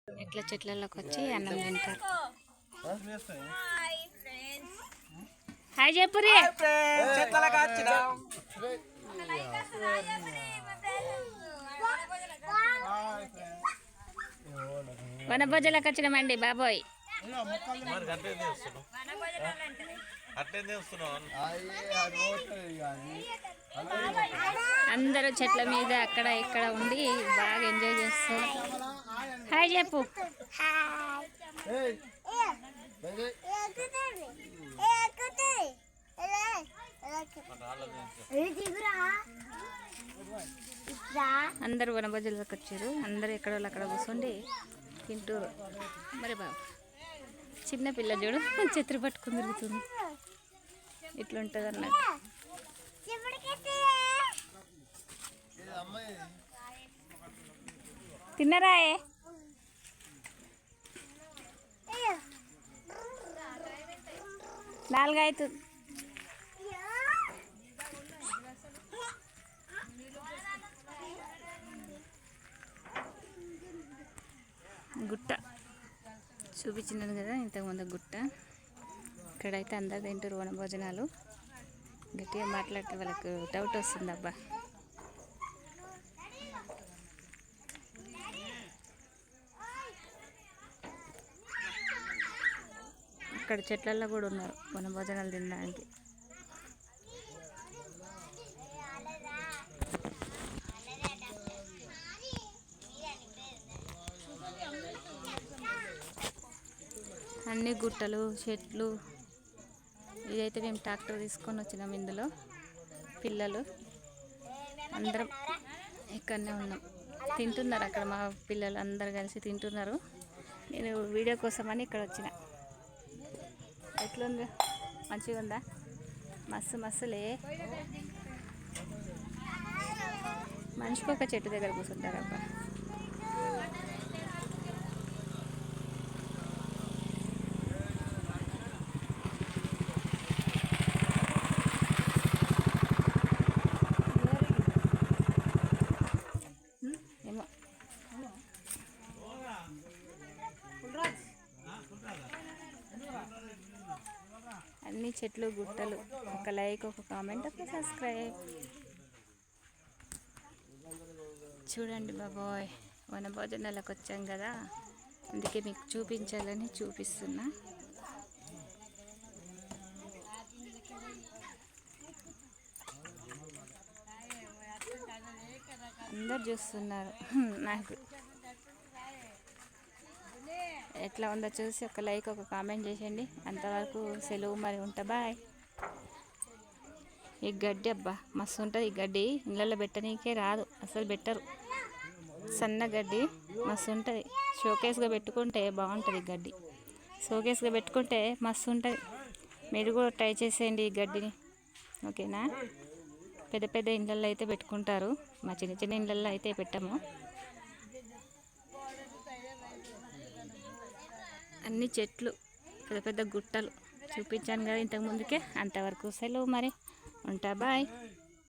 ఇట్లా చెట్లలోకి వచ్చి అన్నం తింటారు. హాయ్ చెప్పురి. వనభోజలకు వచ్చినామండి బాబోయ్. అందరూ చెట్ల మీద అక్కడ ఇక్కడ ఉండి బాగా ఎంజాయ్ చేస్తారు. హాయ్ చెప్పు. అందరూ వనభోజలకు వచ్చారు. అందరూ ఎక్కడ అక్కడ కూర్చోండి తింటూరు. మరి బాబు చిన్న పిల్ల చూడు ఛత్రి పట్టుకుని తిరుగుతుంది. ఇట్లుంటుంది అన్నట్టు. తిన్నరాయే. నాలుగైదు గుట్ట చూపించినాను కదా ఇంతకుముందు గుట్ట. ఇక్కడైతే అందరు తింటారు వనభోజనాలు. గట్టిగా మాట్లాడితే వాళ్ళకు డౌట్ వస్తుంది. అబ్బా ఇక్కడ చెట్లల్లో కూడా ఉన్నారు వనభోజనాలు తినడానికి. అన్ని గుట్టలు చెట్లు. ఇదైతే మేము ట్రాక్టర్ తీసుకొని వచ్చినాం. ఇందులో పిల్లలు అందరం ఇక్కడనే ఉన్నాం. తింటున్నారు అక్కడ మా పిల్లలు అందరు కలిసి తింటున్నారు. నేను వీడియో కోసమని ఇక్కడ వచ్చిన. ఎట్లుంది? మంచిగా ఉందా? మస్తు మస్తులే. మనిషికి ఒక చెట్టు దగ్గర కూర్చుంటారు. అబ్బా ఏమో అన్ని చెట్లు గుట్టలు. ఒక లైక్, ఒక కామెంట్, ఒక సబ్స్క్రైబ్. చూడండి బాబోయ్, వనభోజనాలకు వచ్చాం కదా, అందుకే మీకు చూపించాలని చూపిస్తున్నా. అందరు చూస్తున్నారు. నాకు ఎట్లా ఉందో చూసి ఒక లైక్, ఒక కామెంట్ చేసేయండి. అంతవరకు సెలవు, మరి ఉంటా, బాయ్. ఈ గడ్డి అబ్బా మస్తు ఉంటుంది. ఈ గడ్డి ఇళ్ళల్లో పెట్టనీకే రాదు, అసలు పెట్టరు. సన్న గడ్డి మస్తు ఉంటుంది. షోకేస్గా పెట్టుకుంటే బాగుంటుంది. ఈ గడ్డి షోకేస్గా పెట్టుకుంటే మస్తు ఉంటుంది. మీరు కూడా ట్రై చేసేయండి ఈ గడ్డిని, ఓకేనా? పెద్ద పెద్ద ఇళ్ళల్లో అయితే పెట్టుకుంటారు, మా చిన్న చిన్న ఇళ్ళల్లో అయితే పెట్టము. అన్ని చెట్లు, పెద్ద పెద్ద గుట్టలు చూపించాను కదా ఇంతకు ముందుకే. అంతవరకు సెలవు, మరి ఉంటా, బాయ్.